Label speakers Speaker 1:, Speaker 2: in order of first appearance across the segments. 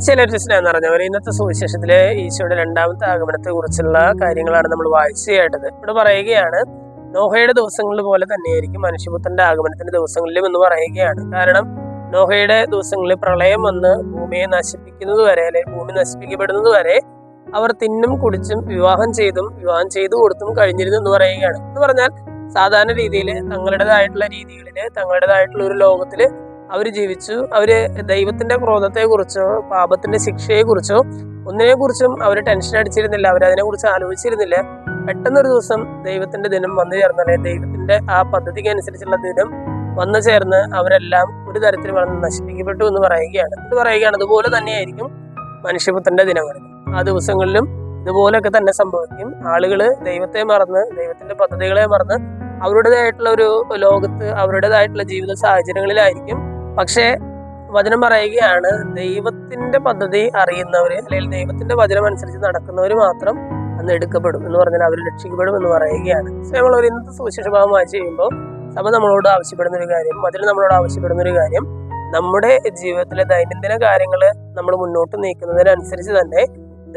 Speaker 1: ചിലർ സ്നേഹം നിറഞ്ഞവർ ഇന്നത്തെ സുവിശേഷത്തിലെ ഈശോയുടെ രണ്ടാമത്തെ ആഗമനത്തെ കുറിച്ചുള്ള കാര്യങ്ങളാണ് നമ്മൾ വായിച്ചു കേട്ടത്. ഇവിടെ പറയുകയാണ്, നോഹയുടെ ദിവസങ്ങളിൽ പോലെ തന്നെയായിരിക്കും മനുഷ്യപുത്രന്റെ ആഗമനത്തിന്റെ ദിവസങ്ങളിലും എന്ന് പറയുകയാണ്. കാരണം നോഹയുടെ ദിവസങ്ങളിൽ പ്രളയം വന്ന് ഭൂമിയെ നശിപ്പിക്കുന്നത് വരെ, അല്ലെങ്കിൽ ഭൂമി നശിപ്പിക്കപ്പെടുന്നത് വരെ അവർ തിന്നും കുടിച്ചും വിവാഹം ചെയ്തു കൊടുത്തും കഴിഞ്ഞിരുന്നു എന്ന് പറയുകയാണ്. എന്ന് പറഞ്ഞാൽ സാധാരണ രീതിയിൽ തങ്ങളുടേതായിട്ടുള്ള രീതികളില്, തങ്ങളുടേതായിട്ടുള്ള ഒരു ലോകത്തില് അവർ ജീവിച്ചു. അവര് ദൈവത്തിന്റെ ക്രോധത്തെക്കുറിച്ചോ പാപത്തിന്റെ ശിക്ഷയെക്കുറിച്ചോ ഒന്നിനെക്കുറിച്ചും അവർ ടെൻഷൻ അടിച്ചിരുന്നില്ല, അവരതിനെക്കുറിച്ച് ആലോചിച്ചിരുന്നില്ല. പെട്ടെന്നൊരു ദിവസം ദൈവത്തിന്റെ ദിനം വന്നു ചേർന്നാലേ, ദൈവത്തിന്റെ ആ പദ്ധതിക്ക് അനുസരിച്ചുള്ള ദിനം വന്നു ചേർന്ന് അവരെല്ലാം ഒരു തരത്തിൽ വളർന്ന് നശിപ്പിക്കപ്പെട്ടു എന്ന് പറയുകയാണ്. അതുപോലെ തന്നെയായിരിക്കും മനുഷ്യപുത്രന്റെ ദിനങ്ങളിൽ. ആ ദിവസങ്ങളിലും ഇതുപോലൊക്കെ തന്നെ സംഭവിക്കും. ആളുകള് ദൈവത്തെ മറന്ന്, ദൈവത്തിന്റെ പദ്ധതികളെ മറന്ന് അവരുടേതായിട്ടുള്ള ഒരു ലോകത്ത്, അവരുടേതായിട്ടുള്ള ജീവിത സാഹചര്യങ്ങളിലായിരിക്കും. പക്ഷേ വചനം പറയുകയാണ്, ദൈവത്തിന്റെ പദ്ധതി അറിയുന്നവര്, അല്ലെങ്കിൽ ദൈവത്തിന്റെ വചനം അനുസരിച്ച് നടക്കുന്നവര് മാത്രം അന്ന് എടുക്കപ്പെടും എന്ന് പറഞ്ഞാൽ അവർ രക്ഷിക്കപ്പെടും എന്ന് പറയുകയാണ്. നമ്മളൊരു ഇന്നത്തെ സുവിശേഷ ഭാഗം വായിച്ചു കഴിയുമ്പോൾ സഭ നമ്മളോട് ആവശ്യപ്പെടുന്ന ഒരു കാര്യം, വചനം നമ്മളോട് ആവശ്യപ്പെടുന്ന ഒരു കാര്യം, നമ്മുടെ ജീവിതത്തിലെ ദൈനംദിന കാര്യങ്ങള് നമ്മൾ മുന്നോട്ട് നീക്കുന്നതിനനുസരിച്ച് തന്നെ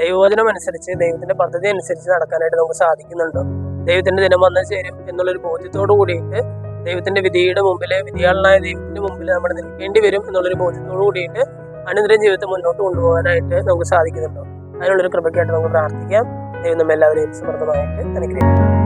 Speaker 1: ദൈവവചനം അനുസരിച്ച്, ദൈവത്തിന്റെ പദ്ധതി അനുസരിച്ച് നടക്കാനായിട്ട് നമുക്ക് സാധിക്കുന്നുണ്ടോ? ദൈവത്തിന്റെ ദിനം വന്നു ചേരും എന്നുള്ളൊരു ബോധ്യത്തോടു കൂടിയിട്ട്, ദൈവത്തിന്റെ വിധിയുടെ മുമ്പില്, വിധിയാളനായ ദൈവത്തിന്റെ മുമ്പിൽ നമ്മൾ നിൽക്കേണ്ടി വരും എന്നുള്ളൊരു ബോധ്യത്തോടു കൂടിയിട്ട് അനുദിന ജീവിതത്തെ മുന്നോട്ട് കൊണ്ടുപോകാനായിട്ട് നമുക്ക് സാധിക്കുന്നുണ്ടോ? അതിനുള്ളൊരു കൃപയ്ക്കായിട്ട് നമുക്ക് പ്രാർത്ഥിക്കാം. ദൈവം നമ്മെല്ലാവരെയും സമൃദ്ധമായിട്ട് അനുഗ്രഹിക്കും.